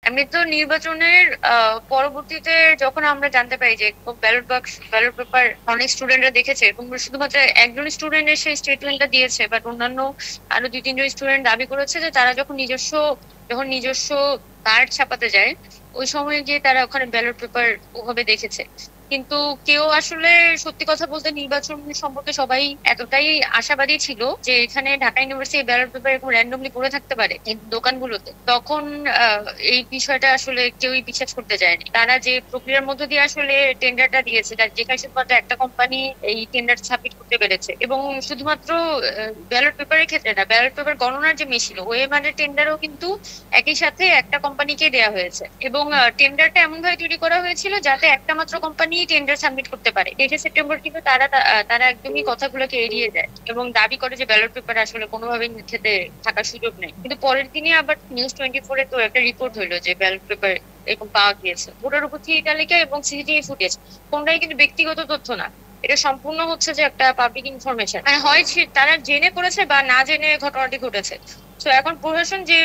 এমনি তো নির্বাচনের পরবর্তীতে যখন আমরা জানতে পারি যে ব্যালট বাক্স ব্যালট পেপার অনেক স্টুডেন্টরা দেখেছে, এবং শুধুমাত্র একজন স্টুডেন্টের সেই স্টেটমেন্টটা দিয়েছে, বাট অন্যান্য আরো দুই তিনজন স্টুডেন্ট দাবি করেছে যে তারা যখন নিজস্ব কার্ড ছাপাতে যায়, ওই সময় গিয়ে তারা ওখানে ব্যালট পেপার ওভাবে দেখেছে। কিন্তু কেউ আসলে, সত্যি কথা বলতে, নির্বাচন সম্পর্কে সবাই এতটাই আশাবাদী ছিল যে এখানে ঢাকা ইউনিভার্সিটি ব্যালট পেপার এরকম র্যান্ডমলি পড়ে থাকতে পারে এই দোকানগুলোতে, তখন এই বিষয়টা আসলে কেউই বিশ্বাস করতে চায়নি। তারা যে প্রক্রিয়ার মধ্য দিয়ে আসলে টেন্ডারটা দিয়েছে, যেখানে শুধুমাত্র একটা কোম্পানি এই টেন্ডার সাবমিট করতে পেরেছে, এবং শুধুমাত্র ব্যালট পেপারের ক্ষেত্রে না, ব্যালট পেপার গণনার যে মেশিন ওএমআর টেন্ডারও কিন্তু একই সাথে একটা কোম্পানিকে দেয়া হয়েছে, এবং টেন্ডারটা এমন ভাবে তৈরি করা হয়েছিল যাতে একটা মাত্র কোম্পানি টেন্ডার সাবমিট করতে পারে। 23 সেপ্টেম্বর কিন্তু তারা একদমই কথাগুলোকে এড়িয়ে যায় এবং দাবি করে যে ব্যালট পেপার আসলে কোনোভাবেই খেতে থাকার সুযোগ নেই। কিন্তু পরের দিনই আবার নিউজ 24-এ তো একটা রিপোর্ট হইলো যে ব্যালট পেপার এরকম পাওয়া গিয়েছে। ভোটার উপস্থিতি তালিকা এবং সিসিটিভি ফুটেজ কোনটাই কিন্তু ব্যক্তিগত তথ্য না, এটা সম্পূর্ণ হচ্ছে যে একটা পাবলিক ইনফরমেশন, মানে হয় তারা জেনে করেছে বা না জেনে ঘটনাটি ঘটেছে। তো এখন প্রশাসন যে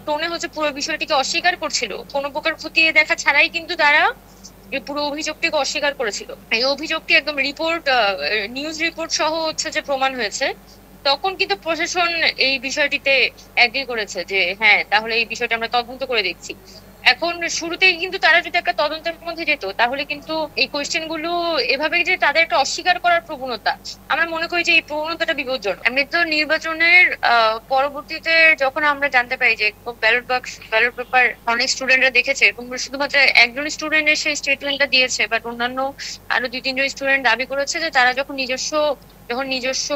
টোনে হচ্ছে পুরো বিষয়টিকে অস্বীকার করছিল, কোনো প্রকার খতিয়ে দেখা ছাড়াই কিন্তু তারা এই পুরো অভিযোগটিকে অস্বীকার করেছিল। এই অভিযোগটি একদম নিউজ রিপোর্ট সহ হচ্ছে যে প্রমাণ হয়েছে। তখন কিন্তু প্রশাসন এই বিষয়টিতে এগ্রি করেছে যে হ্যাঁ, তাহলে এই বিষয়টা আমরা তদন্ত করে দেখছি। এখন শুরুতেই কিন্তু তারা যদি একটা তদন্তের মধ্যে যেত, তাহলে কিন্তু এই কোয়েশ্চেন গুলো এভাবে যে তাদের একটা অস্বীকার করার প্রবণতা, আমরা মনে করি যে এই প্রবণতাটা বিপজ্জনক। এমনি তো নির্বাচনের পরবর্তীতে যখন আমরা জানতে পারি যে ব্যালট পেপার অনেক স্টুডেন্টরা দেখেছে, এবং শুধুমাত্র একজন স্টুডেন্টের সেই স্টেটমেন্টটা দিয়েছে, বাট অন্যান্য আরো দুই তিনজন স্টুডেন্ট দাবি করেছে যে তারা যখন নিজস্ব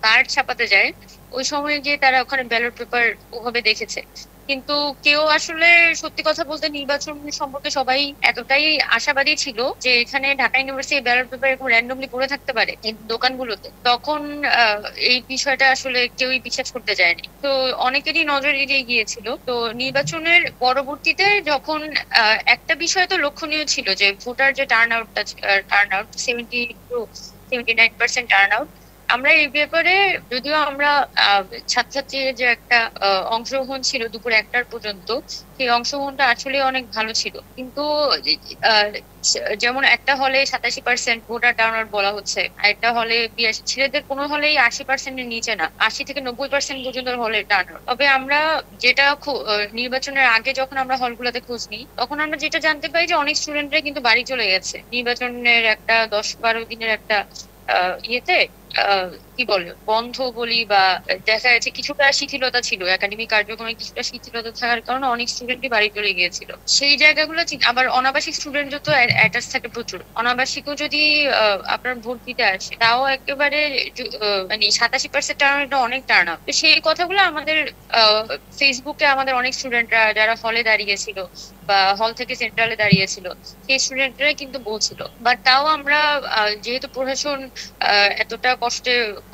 কার্ড ছাপাতে যায়, ওই সময় গিয়ে তারা ওখানে ব্যালট পেপার ওভাবে দেখেছে। কিন্তু কেউ আসলে, সত্যি কথা বলতে, নির্বাচন সম্পর্কে সবাই এতটাই আশাবাদী ছিল যে এখানে ঢাকা ইউনিভার্সিটি ব্যালট পেপার এরকম র্যান্ডমলি পড়ে থাকতে পারে এই দোকানগুলোতে, তখন এই বিষয়টা আসলে কেউই বিশ্বাস করতে চায়নি। তো অনেকেরই নজর এড়িয়ে গিয়েছিল। তো নির্বাচনের পরবর্তীতে যখন একটা বিষয় তো লক্ষণীয় ছিল যে ভোটার যে turn out 70 to 79% turn out. আমরা এই ব্যাপারে, যদিও আমরা ছাত্রছাত্রীর যে একটা অংশগ্রহণ ছিল দুপুর 1টা পর্যন্ত, সেই অংশগ্রহণটা আসলে অনেক ভালো ছিল, কিন্তু আহ, যেমন একটা হলে 87% ভোটার টার্ন আউট বলা হচ্ছে, আর একটা হলে 82, ছেলেদের কোনো হলেই 80%-এর নিচে না, 80 থেকে 90% পর্যন্ত হলে টার্ন আউট। তবে আমরা যেটা নির্বাচনের আগে যখন আমরা হলগুলোতে খোঁজ নিই, তখন আমরা যেটা জানতে পারি যে অনেক স্টুডেন্টরা কিন্তু বাড়ি চলে গেছে নির্বাচনের একটা 10-12 দিনের একটা ইয়েতে, আহ কি বলে, বন্ধ বলি বা, দেখা যাচ্ছে কিছুটা শিথিলতা ছিল, একাডেমিক কার্যক্রমে কিছুটা শিথিলতা থাকার কারণে অনেক স্টুডেন্টই বাড়ি চলে গিয়েছিল। সেই জায়গাগুলো আবার অনাবাসিক স্টুডেন্ট তো অ্যাটাচ থাকে প্রচুর, অনাবাসিকও যদি আপনার ভোট দিতে আসে, তাও একেবারে মানে 87% টার্ন, এটা অনেক টার্ন আপ। তো সেই কথাগুলো আমাদের ফেসবুকে আমাদের অনেক স্টুডেন্টরা যারা হলে দাঁড়িয়েছিল বা হল থেকে সেন্ট্রালে দাঁড়িয়েছিল, সেই স্টুডেন্টরাই কিন্তু বলছিল। বাট তাও আমরা, যেহেতু প্রশাসন এতটা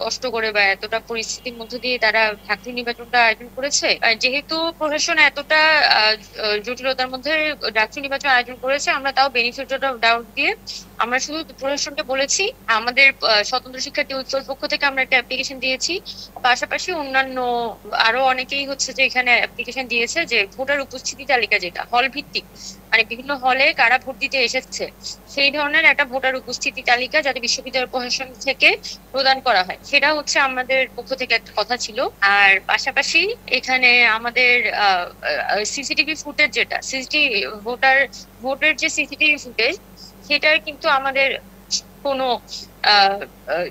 কষ্ট করে বা এতটা পরিস্থিতির মধ্যে দিয়ে তারা ঢাকরি নির্বাচনটা আয়োজন করেছে, যেহেতু প্রশাসন এতটা জটিলতার মধ্যে ঢাকরি নির্বাচন আয়োজন করেছে, আমরা তাও বেনিফিট অফ ডাউট দিয়ে আমরা শুধু প্রশাসনকে বলেছি। আমাদের স্বতন্ত্র শিক্ষার্থী ঐক্যর পক্ষ থেকে আমরা একটা অ্যাপ্লিকেশন দিয়েছি, পাশাপাশি অন্যান্য আরো অনেকেই হচ্ছে যে এখানে অ্যাপ্লিকেশন দিয়েছে যে ভোটার উপস্থিতি তালিকা, যেটা হল ভিত্তিক, মানে বিভিন্ন হলে কারা ভোট দিতে এসেছে, সেই ধরনের একটা ভোটার উপস্থিতি তালিকা যাতে বিশ্ববিদ্যালয় প্রশাসন থেকে প্রদান করা হয়, সেটা হচ্ছে আমাদের পক্ষ থেকে একটা কথা ছিল। আর পাশাপাশি এখানে আমাদের সিসিটিভি ফুটেজ, যেটা ভোটের যে সিসিটিভি ফুটেজ, সেটার কিন্তু আমাদের কোনো আহ আহ,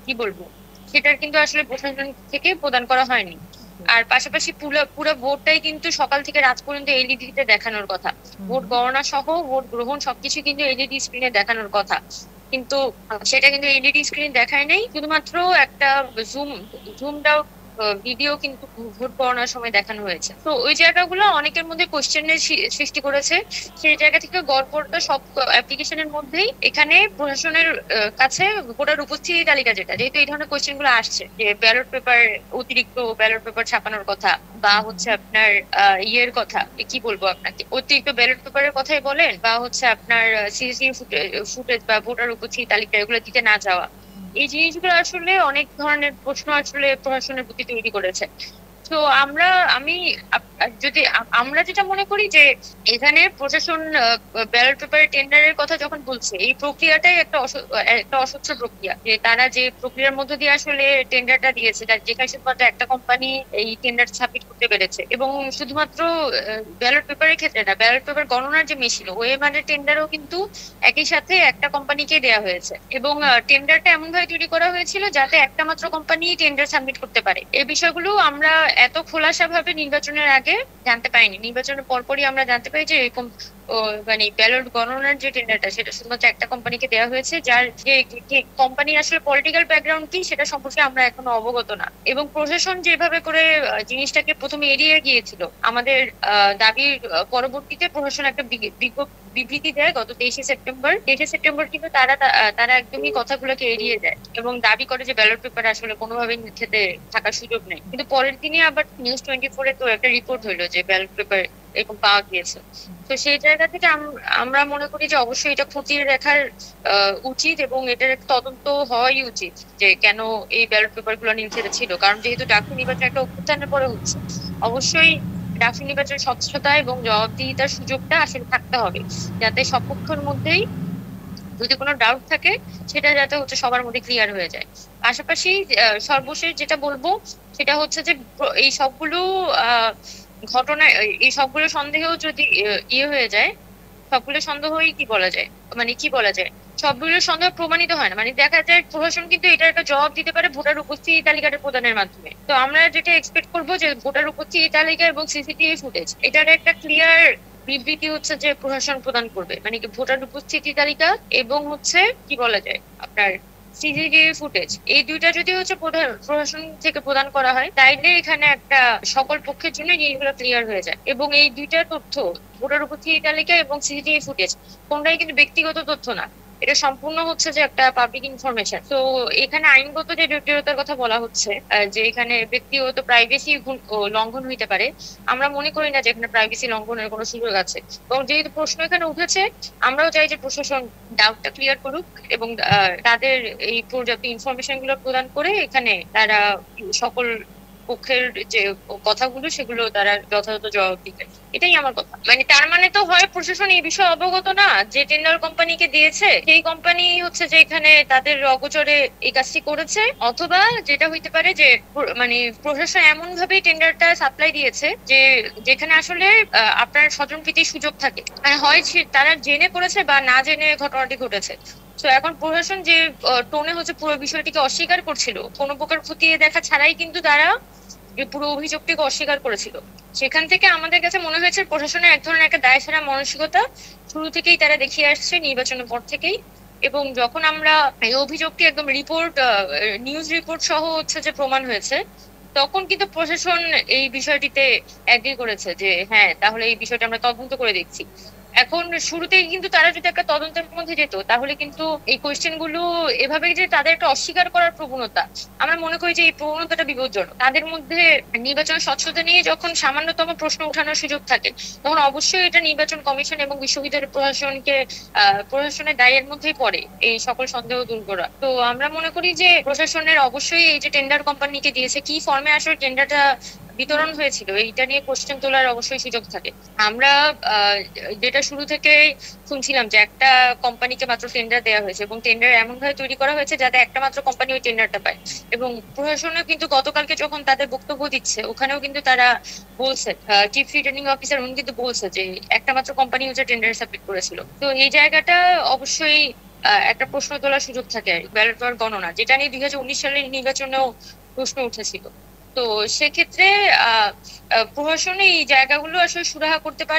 কি বলবো, সেটার কিন্তু আসলে প্রশাসন থেকে প্রদান করা হয়নি। আর পাশাপাশি পুরো পুরো ভোটটাই কিন্তু সকাল থেকে রাত পর্যন্ত এলইডি তে দেখানোর কথা, ভোট গণনা সহ ভোট গ্রহণ সবকিছু কিন্তু এলইডি স্ক্রিনে দেখানোর কথা, কিন্তু সেটা কিন্তু এলইডি স্ক্রিন দেখায় নাই, শুধুমাত্র একটা জুম জুমড আউট ভিডিও কিন্তু ভোট গণনার সময় দেখানো হয়েছে। তো ওই জায়গাগুলো অনেকের মধ্যে কোশ্চেনের সৃষ্টি করেছে। সেই জায়গা থেকে গড়পড়তা সব অ্যাপ্লিকেশনের মধ্যেই এখানে প্রশাসনের কাছে ভোটার উপস্থিতি তালিকা, যেটা যেহেতু এই ধরনের কোশ্চেন গুলো আসছে যে অতিরিক্ত ব্যালট পেপার ছাপানোর কথা, বা হচ্ছে আপনার ইয়ের কথা, কি বলবো আপনাকে, অতিরিক্ত ব্যালট পেপারের কথাই বলেন, বা হচ্ছে আপনার সিসিটিভি ফুটেজ বা ভোটার উপস্থিতি তালিকা, এগুলো দিতে না যাওয়া, এই জিনিসগুলো আসলে অনেক ধরনের প্রশ্ন আসলে প্রশাসনের প্রতি তৈরি করেছে। তো আমি আর যদি আমরা যেটা মনে করি যে এখানে প্রশাসন ব্যালট পেপার টেন্ডারের কথা যখন বলছে, এই প্রক্রিয়াটাই একটা অস্বচ্ছ প্রক্রিয়া, যে তারা যে প্রক্রিয়ার মধ্য দিয়ে আসলে টেন্ডারটা দিয়েছে, যেখানে শুধুমাত্র একটা কোম্পানি এই টেন্ডার সাবমিট করতে পেরেছে। এবং শুধুমাত্র ব্যালট পেপারের ক্ষেত্রে না, ব্যালট পেপার গণনার যে মেশিন ওএমআর টেন্ডারও কিন্তু একই সাথে একটা কোম্পানিকে দেওয়া হয়েছে। এবং টেন্ডারটা এমন ভাবে তৈরি করা হয়েছিল যাতে একটা মাত্র কোম্পানি টেন্ডার সাবমিট করতে পারে। এই বিষয়গুলো আমরা এত খোলাসা ভাবে নির্বাচনের আগে জানতে পাইনি, নির্বাচনের পরপরই আমরা জানতে পাই যে এরকম মানে ব্যালট গণনার যে টেন্ডারটা সেটা শুধুমাত্র একটা কোম্পানিকে দেওয়া হয়েছে, যার যে কোম্পানির আসলে পলিটিক্যাল ব্যাকগ্রাউন্ড কি সেটা সম্পর্কে আমরা এখনো অবগত না। এবং প্রশাসন যেভাবে করে জিনিসটাকে প্রথমে এড়িয়ে গিয়েছিল আমাদের দাবির পরবর্তীতে প্রশাসন একটা বিবৃতি দেয় গত 23শে সেপ্টেম্বর কিন্তু তারা একদমই কথাগুলোকে এড়িয়ে যায় এবং দাবি করে যে ব্যালট পেপার আসলে কোনোভাবেই খেতে থাকার সুযোগ নেই। কিন্তু পরের দিনে আবার নিউজ 24 তো একটা রিপোর্ট হইলো যে ব্যালট পেপার এরকম পাওয়া গিয়েছে। তো সেই জায়গা থেকে আমরা মনে করি যে অবশ্যই এটা খতিয়ে দেখার উচিত এবং এটার একটা তদন্ত হওয়াই উচিত যে কেন এই ব্যালট পেপার গুলো নির্যাতিত ছিল। কারণ যেহেতু ডাকসু নির্বাচন একটা অভ্যুত্থানের পরে হচ্ছে, অবশ্যই ডাকসু নির্বাচনের স্বচ্ছতা এবং জবাবদিহিতার সুযোগটা আসলে থাকতে হবে, যাতে সব পক্ষের মধ্যেই যদি কোনো ডাউট থাকে সেটা যাতে হচ্ছে সবার মধ্যে ক্লিয়ার হয়ে যায়। পাশাপাশি সর্বশেষ যেটা বলবো সেটা হচ্ছে যে এই সবগুলো আহ ঘটনা, এই সবগুলো সন্দেহ যদি ইয়ে হয়ে যায়, সবগুলো সন্দেহই কি বলা যায়, মানে কি বলা যায়, সবগুলো সন্দেহ প্রমাণিত হয় না। মানে দেখা যায় প্রশাসন কিন্তু এটার একটা জবাব দিতে পারে ভোটার উপস্থিতি তালিকাটা প্রদানের মাধ্যমে। তো আমরা যেটা এক্সপেক্ট করবো যে ভোটার উপস্থিতি তালিকা এবং সিসিটিভি ফুটেজ এটার একটা ক্লিয়ার বিবৃতি হচ্ছে যে প্রশাসন প্রদান করবে, মানে কি ভোটার উপস্থিতি তালিকা এবং হচ্ছে কি বলা যায় আপনার সিসিটিভি ফুটেজ, এই দুইটা যদি হচ্ছে প্রশাসন থেকে প্রদান করা হয় তাইলে এখানে একটা সকল পক্ষের জন্য জিনিসগুলো ক্লিয়ার হয়ে যায়। এবং এই দুইটা তথ্য, ভোটার উপস্থিতি তালিকা এবং সিসিটিভি ফুটেজ, কোনটাই কিন্তু ব্যক্তিগত তথ্য না, এটা সম্পূর্ণ হচ্ছে যে একটা পাবলিক ইনফরমেশন। তো এখানে আইনগত যে জটিলতার কথা বলা হচ্ছে, যে এখানে ব্যক্তিগত প্রাইভেসি লঙ্ঘন হইতে পারে, আমরা মনে করি না যে এখানে প্রাইভেসি লঙ্ঘনের কোনো সুযোগ আছে। এবং যেহেতু প্রশ্ন এখানে উঠেছে, আমরাও চাই যে প্রশাসন ডাউটটা ক্লিয়ার করুক এবং তাদের এই পর্যাপ্ত ইনফরমেশন গুলো প্রদান করে এখানে তারা সকল পক্ষের যে কথাগুলো সেগুলো তারা যথাযথ জবাব দিবে। এটাই আমার কথা। মানে তার মানে তো হয় প্রশাসন এই বিষয়ে অবগত না, যে টেন্ডার কোম্পানিকে দিয়েছে সেই কোম্পানি হচ্ছে যে এখানে তাদের অগোচরে এই কাজটি করেছে, অথবা যেটা হইতে পারে যে মানে প্রশাসন এমন ভাবে টেন্ডারটা সাপ্লাই দিয়েছে যে যেখানে আসলে আপনার স্বজনপ্রীতির সুযোগ থাকে, মানে হয় তারা জেনে করেছে বা না জেনে ঘটনাটি ঘটেছে। তো এখন প্রশাসন যে টোনে হচ্ছে পুরো বিষয়টিকে অস্বীকার করছিল, কোনো প্রকার খতিয়ে দেখা ছাড়াই কিন্তু তারা যে পুরো অভিযোগটিকে অস্বীকার করেছিল, সেখান থেকে আমাদের কাছে মনে হয়েছে প্রশাসনের এক ধরনের একটা দায়সারা মানসিকতা শুরু থেকেই তারা দেখিয়ে আসছে নির্বাচনের পর থেকেই। এবং যখন আমরা এই অভিযোগটি একদম নিউজ রিপোর্ট সহ হচ্ছে যে প্রমাণ হয়েছে, তখন কিন্তু প্রশাসন এই বিষয়টিতে এগ্রি করেছে যে হ্যাঁ তাহলে এই বিষয়টা আমরা তদন্ত করে দেখছি। এখন শুরুতেই কিন্তু তারা যদি একটা তদন্তের মধ্যে যেত তাহলে কিন্তু এই কোয়েশ্চেন গুলো এভাবে যে তাদের একটা অস্বীকার করার প্রবণতা, আমরা মনে করি যে এই প্রবণতাটা বিপজ্জনক। তাদের মধ্যে নির্বাচন স্বচ্ছতা নিয়ে যখন সামান্যতম প্রশ্ন ওঠানোর সুযোগ থাকে, তখন অবশ্যই এটা নির্বাচন কমিশন এবং বিশ্ববিদ্যালয় প্রশাসনের দায়ের মধ্যেই পড়ে এই সকল সন্দেহ দূর করা। তো আমরা মনে করি যে প্রশাসনের অবশ্যই এই যে টেন্ডার কোম্পানিকে দিয়েছে, কি ফর্মে আসলে টেন্ডারটা বিতরণ হয়েছিল এইটা নিয়ে কোশ্চেন তোলার অবশ্যই সুযোগ থাকে। আমরা যেটা শুরু থেকে শুনছিলাম যে একটা কোম্পানিকে মাত্র টেন্ডার দেওয়া হয়েছে এবং টেন্ডার এমন ভাবে তৈরি করা হয়েছে যাতে একটা মাত্র কোম্পানি ওই টেন্ডারটা পায়। এবং প্রশাসনও কিন্তু গতকালকে যখন তাদের বক্তব্য দিচ্ছে ওখানেও কিন্তু তারা বলছে, চিফ রিটার্নিং অফিসার উনি কিন্তু বলছে যে একটা মাত্র কোম্পানি হচ্ছে টেন্ডার সাবমিট করেছিল। তো এই জায়গাটা অবশ্যই একটা প্রশ্ন তোলার সুযোগ থাকে ব্যালট পেপার গণনা, যেটা নিয়ে 2019 সালের নির্বাচনেও প্রশ্ন উঠেছিল। তো সেক্ষেত্রে প্রশাসন এই জায়গাগুলো আসলে সুরাহা করতে পারে।